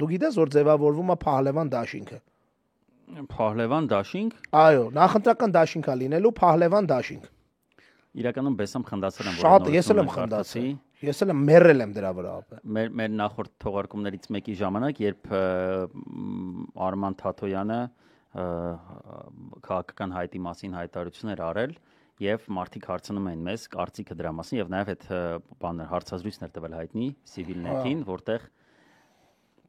Դու գիտես, որ ձևավորվում է Փահլևան դաշինքը։ Փահլևան դաշինք։ Այո, նախընտրական դաշինք է լինելու Փահլևան դաշինք։ Իրականում բեսամ խնդացել եմ, Շատ ես էլ եմ խնդացել։ Ես էլ մեռել եմ դրա վրա։ Մեր նախորդ թողարկումներից մեկի ժամանակ, երբ Արման Թաթոյանը քաղաքական հայտի մասին հայտարարություն էր արել եւ մարդիկ հարցնում են մեզ կարծիքը դրա մասին եւ նաեւ այդ բանը հարցազրույցն էր տվել հայտնի Civilnet-ին, որտեղ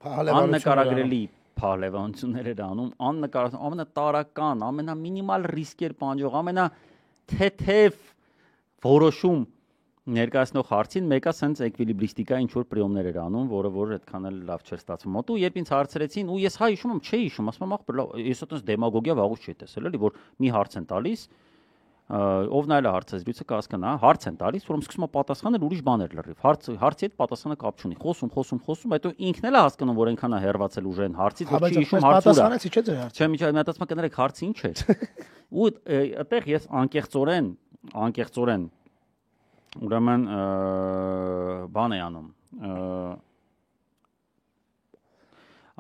աննկարագրելի փահլևանություններ էր անում, ամենատարական, ամենամինիմալ ռիսկեր պանջող, ամենաթեթև որոշում ներկայացնող հարցին մեկը սենց էկվիլիբրիստիկա ինչ որ պրիոմներ էր անում, որ այդքան էլ լավ չէր ստացվում։ Մոտու երբ ինձ հարցրեցին, ու ես հա հիշում եմ, չէի հիշում, ասում եմ, ախպեր, ես այդպես դեմագոգիա վաղուց չի տեսել, էլի, որ մի հարց են տալիս, ով նայել է հարցազրույցը կհասկանա, հարց են տալիս, որում սկսում է պատասխանել ուրիշ բաներ լրիվ։ Հարցի հետ պատասխանը կապ չունի։ Խոսում, հետո ինքն էլ է հասկանում, որ այնքան է հեռացել ուժեն հարցից, որ չի հիշում հարցը։ Պատասխանեցի չէ ձեր հարցը։ Չէ, միջի մտածում կներեք հարցը ինչ էր։ Ու այդտեղ ես անկեղծորեն ուրեմն բան է անում։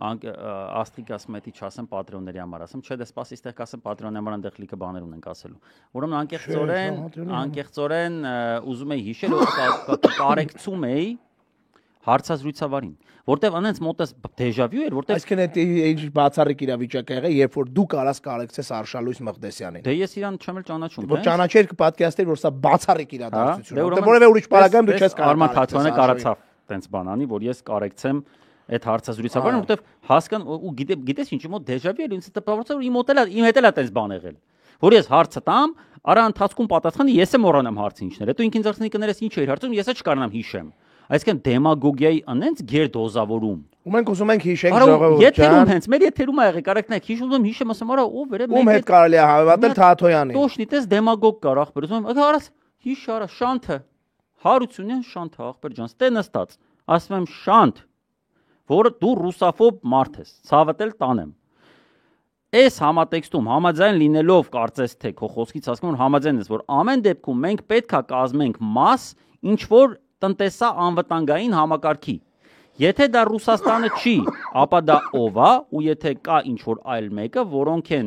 Աստղիկ ասում էի չասեմ Patreon-ների համար ասեմ, չէ, դե սպասի, ստեղ կասեմ Patreon-ի համար այնտեղ լիքը բաներ ունենք ասելու։ Ուրեմն անկեղծորեն ուզում էի հիշել, որ կարեկցում էի հարցազրույցավարին, որտեվ անենց մոտես դեժավյու էր, որտեվ այսինքն այդ բացառիկ իրավիճակ եղել, երբ որ դու կարաս կարեկցես Արշալույս Մղդեսյանին։ Դե ես իրան չեմ էլ ճանաչում, որ ճանաչեր կպատկերացներ, որ սա բացառիկ իրադարձություն է, որտեղ որևէ ուրիշ պարագայում դու չես կարող։ Արման Թաթոյանը կարացավ տենց բանանի, որ ես կարեկցեմ այդ հարցազրույցավարին, որտեվ հասկան ու գիտես ինչի մոտ դեժավյու էր, ինձ տպավորեցավ, որ իմ հետ էլ է տենց բան եղել, որ ես հարցը տամ, արա ընթացքում պատասխանը ես եմ մոռանամ հարցը ինչն էր, հետո ինքն ինձ կներես ինչ էր հարցում, ես էլ չկարողam հիշեմ։ Այսինքն դեմագոգիայի անենց գերդոզավորում։ Ու մենք ուզում ենք հիշենք ժողովուրդ։ Եթերում հենց մեր եթերում ա եղել, կարեկնեք հիշում եմ հիշեմ, ասեմ, արա ով էր, ում հետ կարելի է հավատալ Թաթոյանին։ Տոշնի տես դեմագոգ կար ախպեր, ուզում եմ, արա հիշ արա Շանթը, Հարությունյան Շանթը ախպեր ջան, ստե նստած, ասում եմ Շանթ, որ դու ռուսաֆոբ մարդ ես, ցավատել տանեմ։ Այս համատեքստում համաձայն լինելով կարծես թե քո խոսքից հասկանում համաձայն ես, որ ամեն դեպքում մենք պետքա կազմենք մաս ինչ որ տնտեսա-անվտանգային համակարգի։ Եթե դա Ռուսաստանը չի, ապա դա ով է, ու եթե կա ինչ-որ այլ մեկը, որոնք են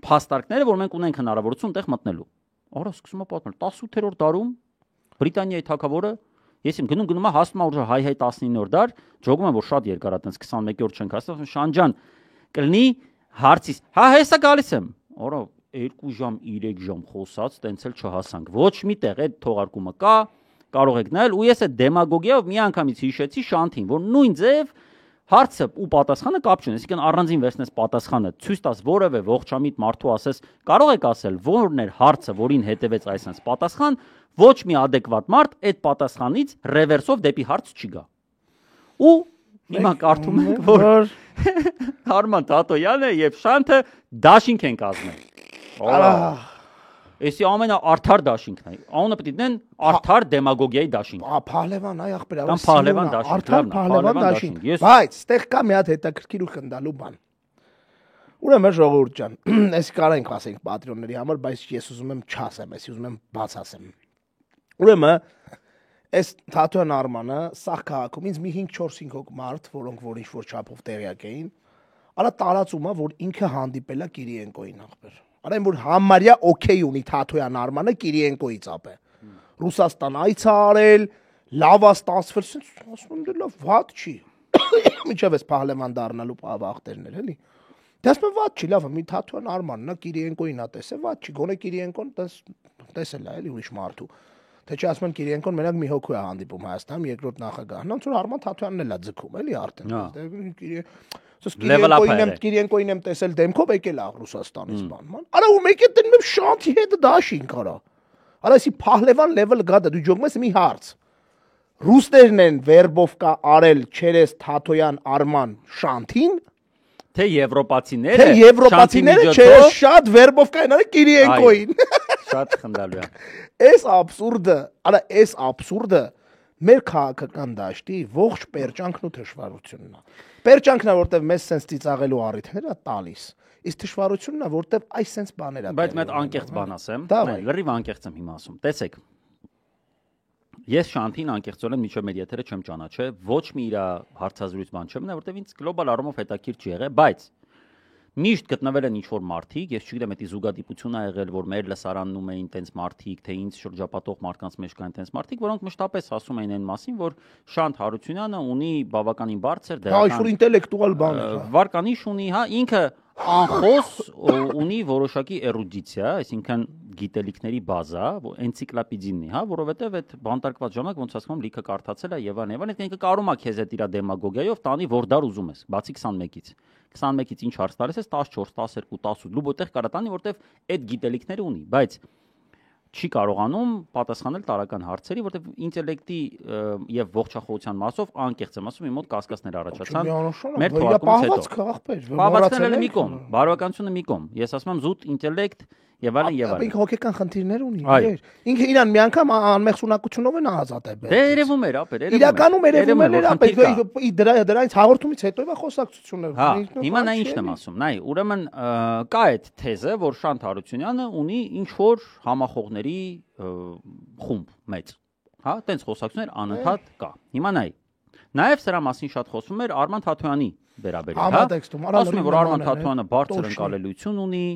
փաստարկները, որ մենք ունենք հնարավորություն այնտեղ մտնելու։ Արա սկսում է պատմել 18-րդ դարում Բրիտանիայի թագավորը, ես իմ գնում է հասնում է հայ 19-րդ դար, ջոգում եմ որ շատ երկար է, տենց 21-րդ չենք հասնում, Շանջան կլինի հարցից։ Հա հեսա գալիս եմ։ Արա 2 ժամ, 3 ժամ խոսած, տենց էլ չհասանք։ Ոչ միտեղ այդ թողարկումը կա, կարող եք նայել, ու ես այդ դեմագոգիայով մի անգամից հիշեցի Շանթին, որ նույն ձև հարցը ու պատասխանը կապ չունի, այսինքն առանձին վերցնես պատասխանը, ցույց տաս որևէ ողջամիտ մարդու ասես, կարող եք ասել, որն էր հարցը, որին հետևեց այսպես պատասխան, ոչ մի adekvat մարդ այդ պատասխանից ռևերսով դեպի հարց չի գա։ Ու հիմա կարդում ենք, որ Արման Թաթոյանը եւ Շանթը դաշինք են կազմել։ Էսի ամենաարդար դաշինքն է։ Անունը պետք է դնեն արդար դեմագոգիայի դաշինք։ Փահլևան, այ ախպեր, կամ Փահլևան դաշինք, արդար Փահլևան դաշինք։ Բայց ստեղ կա մի հատ հետաքրքիր ու խնդալու բան։ Ուրեմն ժողովուրդ ջան, այս կարող ենք ասենք Patreon-ների համար, բայց ես ուզում եմ չասեմ, ես ուզում եմ բաց ասեմ։ Ուրեմն այս Թաթոյան Արմանը սաղ քաղաքում ինձ մի 5-4-5 հոգ մարդ, որոնք որ ինչ-որ չափով տեղյակ էին, արա տարածում է, որ ինքը հանդիպել է Կիրիենկոյին ախպեր։ Արայն որ համարյա օքեյ ունի Թաթոյան Արմանը Կիրիենկոյից ապե։ Ռուսաստան այց է արել, լավ է ստացվել, ասում եմ դե լավ, վատ չի։ Միջև էս Փահլևան դառնալու վախտերն էլ էլի։ Դե ասում եմ վատ չի, լավ է, մի Թաթոյան Արմանն է Կիրիենկոյին է տեսել, վատ չի, գոնե Կիրիենկոն տեսել է էլի ուրիշ մարդու։ Թե չի ասում են Կիրիենկոն մենակ մի հոգու է հանդիպում Հայաստանում, երկրորդ նախագահն, ոնց որ Արման Թաթոյանն էլ է ձգում, էլի արդեն։ Կիրիենկոյին եմ տեսել դեմքով եկել է Ռուսաստանից բանման։ Արա ու մեկ է դնում եմ Շանթի հետ դաշինք արա։ Արա էսի Փահլևան level գա դա դու ջոգում ես մի հարց։ Ռուսներն են վերբովկա արել չերես Թաթոյան Արման Շանթին, թե եվրոպացիները, թե եվրոպացիները չերես շատ վերբովկա են արել Կիրիենկոյին։ Շատ խնդալու է։ Այս աբսուրդը մեր քաղաքական դաշտի ողջ պերճանքն ու թշվառությունն է։ Պերճանքն է, որտեվ մեզ սենց ծիծաղելու առիթներ է տալիս։ Իսկ թշվառությունն է, որտեվ այս սենց բաներ է։ Բայց մի հատ անկեղծ բան ասեմ, լրիվ անկեղծ եմ հիմա ասում։ Տեսեք։ Ես Շանթին անկեղծորեն միջև մեր եթերը չեմ ճանաչել, ոչ մի իր հարցազրույց բան չեմ մնա, որտեվ ինձ գլոբալ առումով հետաքրքիր չի եղել, բայց միշտ գտնվել են ինչ-որ մարդիկ, ես չգիտեմ, դա զուգադիպություն ա եղել, որ մեր լսարանում էին տենց մարդիկ, թե ինձ շրջապատող մարդկանց մեջ կային տենց մարդիկ, որոնք մշտապես ասում էին այն մասին, որ Շանթ Հարությունյանը ունի բավականին բարձր դերական ինտելեկտուալ բան է, վարկանիշ ունի, հա, ինքը անխոս ունի որոշակի էրուդիցիա, այսինքն գիտելիքների բազա, էնցիկլոպեդիան, հա, որովհետև այդ բանտարկված ժամանակ ոնց ասում լիքը կարդացել է եւ այլն, ինքը կարում է քեզ այդ իր դեմագոգիայով տանի որ դար ուզում ես, բացի 21-ից։ 21-ից ինչ հարց տալիս ես 14, 12, 18, լուբոտեղ կարա տանի, որտեվ այդ գիտելիքները ունի, բայց չի կարողանում պատասխանել տարական հարցերի, որտեվ ինտելեկտի եւ ողջախոհության մասով անկեղծ եմ ասում, իմ մոտ կասկածներ առաջացան։ Մեր թվականից հետո։ Պահվածքները մի կողմ, բարոյականությունը մի կողմ։ Ես ասում եմ զուտ ինտելեկտ եւ այլն եւ այլն։ Ինքը հոգեկան խնդիրներ ունի, ինքը իրան մի անգամ անմեղսունակությունով են ազատ է բերել։ Դե երևում էր, ապեր, իրականում երևում էր, ապեր դրանից հաղորդումից հետո է խոսակցություններ։ Հա, հիմա նա ինչն եմ ասում, նայ, ուրեմն կա այդ թեզը, որ Շանթ Հարությունյանը ունի ինչ որ համախոհների խումբ մեծ, հա, տենց խոսակցություններ անընդհատ կա։ Հիմա նայ, նաեւ սրա մասին շատ խոսվում էր Արման Թաթոյանի վերաբերյալ, հա։ Ասում են, որ Արման Թաթոյանը բարձր ընկալելիություն ունի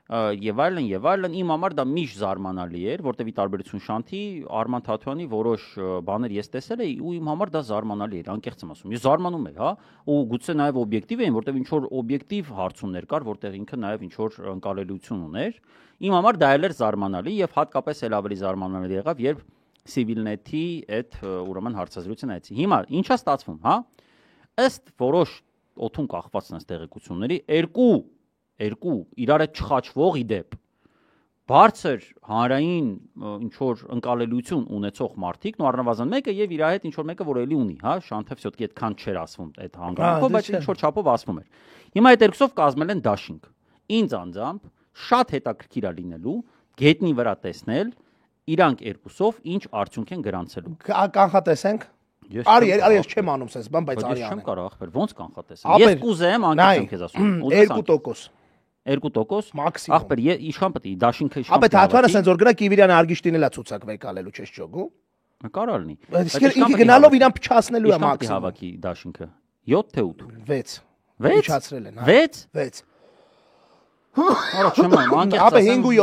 եւ այլն, իմ համար դա միշտ զարմանալի էր, որտեւ ի տարբերություն Շանթի, Արման Թաթոյանի որոշ բաներ ես տեսել էի ու իմ համար դա զարմանալի էր, անկեղծ եմ ասում։ Ես զարմանում եմ, հա, ու գուցե նաեւ օբյեկտիվ էին, որտեւ ինչ որ օբյեկտիվ հարցումներ կար, որտեղ ինքը նաեւ ինչ որ ընկալելիություն ուներ։ Իմ համար դա էլ էր զարմանալի եւ հատկապես էլ ավելի զարմանալի եղավ, երբ Civilnet-ի այդ ուրեմն հարցազրույցը նայեցի։ Հիմա ինչա ստացվում, հա։ Ըստ որոշ օթուն կախված նրանց տեղեկությունների երկու իրար հետ չխաչվող իդեպ բարձր հանրային ինչ որ ընկալելիություն ունեցող մարդիկ, ու առնվազն մեկը եւ իր հետ ինչ որ մեկը որ էլի ունի, հա, Շանթը всё-таки այդքան չէր ասվում այդ հանգամանքով, բայց ինչ որ չափով ասվում էր։ Հիմա այդ երկուսով կազմել են դաշինք։ Ինձ անձամբ շատ հետաքրքիր է լինելու գետնի վրա տեսնել իրանք երկուսով ինչ արդյունք են գրանցելու։ Կանխատեսենք։ Արի ես չեմ անում sense բան, բայց արի անեմ։ Ես չեմ կարող ախպեր, ոնց կանխատեսեմ։ Ես կուզեմ, անկեղծ եմ քեզ ասում։ 2%։ 2% մաքսիմում։ Ախպեր, իշխան պետք է դաշինքը իշխան։ Ապա Թաթոյանը sense որ գնա Կիվիրյանը արգիշտին էլա ցուցակ վեկալելու, չես ճոգու։ Կարա լինի։ Իսկ ինքը գնալով իրան փչացնելու է մաքսիմում։ Հավաքի դաշինքը 7 թե 8։ 6։ Փչացրել են, հա։ 6։ Արա չեմ անում, անկեղծ ասեմ։ Ապա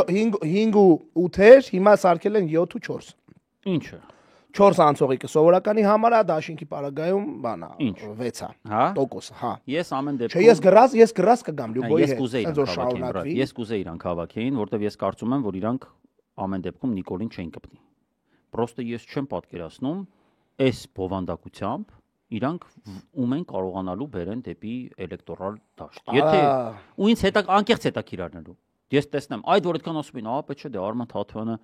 5 ու 8-էր, հիմա սարքել են 7 ու 4։ Ինչը։ 4 անցողիկը սովորականի համար է, դաշինքի պարագայում բանա 6-ա, տոկոս, հա։ Ես ամեն դեպքում Չէ, ես գրած կգամ Լյուբոյի հետ։ Ես կուզեի իրանք հավաքեին, որտեվ ես կարծում եմ, որ իրանք ամեն դեպքում Նիկոլին չեն կպնի։ Պրոստը ես չեմ պատկերացնում այս բովանդակությամբ իրանք ում են կարողանալու բերեն դեպի էլեկտորալ դաշտ։ Եթե ու ինձ անկեղծ հետաքրքիր առնելու։ Ես տեսնեմ, այդ որ այդքան ասում են, պետք չէ, դե Արման Թաթոյանը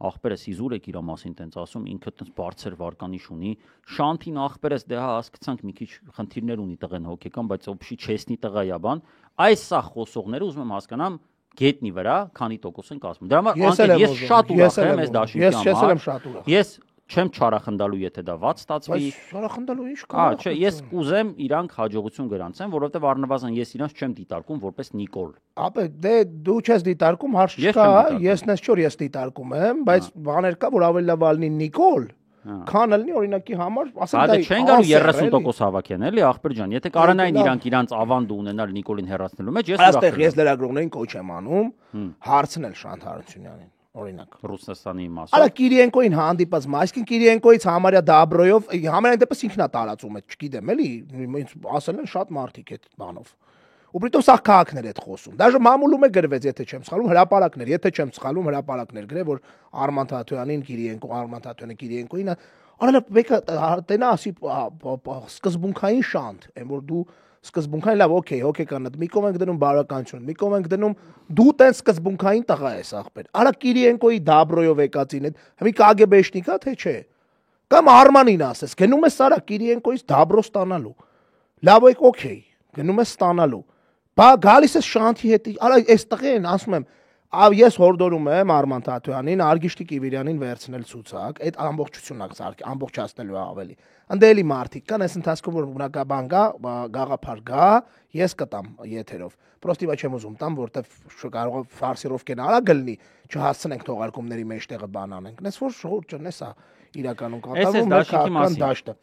ախպերս իզուր եք իր մասին տենց ասում, ինքը տենց բարձր վարկանիշ ունի, Շանթին ախպերս դե հա հասկացանք մի քիչ խնդիրներ ունի տղեն հոգեկան, բայց օբշի չեսնի տղա է բան, այս սա խոսողները ուզում եմ հասկանամ գետնի վրա քանի տոկոս են կազմում։ Դրա համար ես շատ ուրախ եմ այս դաշինքի համար։ Ես չեմ չարախնդալու, եթե դա ված ստացվի։ Չարախնդալու ինչ կա։ Չէ, ես կուզեմ իրանք հաջողություն գրանցեն, որովհետև առնվազն ես իրանք չեմ դիտարկում որպես Նիկոլ։ Ապա դե դու չես դիտարկում, հարց չկա, ես նես չոր ես դիտարկում եմ, բայց բաներ կա, որ ավելի լավ ալնի Նիկոլ, քան ալնի օրինակի համար, ասեմ դա չեն գալու 30% հավաքեն, էլի ախպեր ջան, եթե կարանային իրանք ավանդը ունենալ Նիկոլին հեռացնելու մեջ, ես ուրախ եմ։ Ես լրագրողներին կոչ եմ անում հարցնել Շանթ Հարությունյանին։ Օրինակ Ռուսաստանի մասը։ Արա Կիրիենկոին հանդիպած այսինքն Կիրիենկոից համարյա Դաբրոյով համենայն դեպս ինքնա տարածում է, չգիտեմ էլի, ասել են շատ մարդիկ այդ բանով։ Ու պրիտոմ սա քաղաքներ այդ խոսում։ Դաժե մամուլում է գրվեց, եթե չեմ սխալվում, հրապարակներ, եթե չեմ սխալվում, հրապարակներ գրե, որ Արման Թաթոյանին Արման Թաթոյանը Կիրիենկոին, արա մեկը տենա ասի սկզբունքային շանթ, այն որ դու սկզբունքային լավ, օքեյ, հոգեկանդ, մի կողմ ենք դնում բարոյականություն, մի կողմ ենք դնում դու տենց սկզբունքային տղա ես ախպեր։ Արա Կիրիենկոյի Դաբրոյով եկածին այդ մի կագեբեշնիկ է, թե չէ։ Կամ Արմանին ասես, գնում ես Սարա Կիրիենկոյից Դաբրո ստանալու։ Լավ եք, օքեյ, գնում ես ստանալու։ Բա գալիս ես Շանթի հետ, արա այս տղեն ասում եմ, ես հորդորում եմ Արման Թաթոյանին, Արգիշտի Կիվիրյանին վերցնել ցուցակ, այդ ամբողջությունն ամբողջացնելու ավելի։ Անդելի մարդիկ կան, այս ընթացքում որ բնակաբան գա, գաղափար գա, ես կտամ եթերով։ Պրոստիվա չեմ ուզում տամ, որտեվ կարող է ֆարսիրով կեն արա գլնի, չհասցնենք թողարկումների մեջտեղը բան անենք։ Նես որ շուտ ջան, էսա։ իրականում կատարվում մեր քաղաքական դաշտը։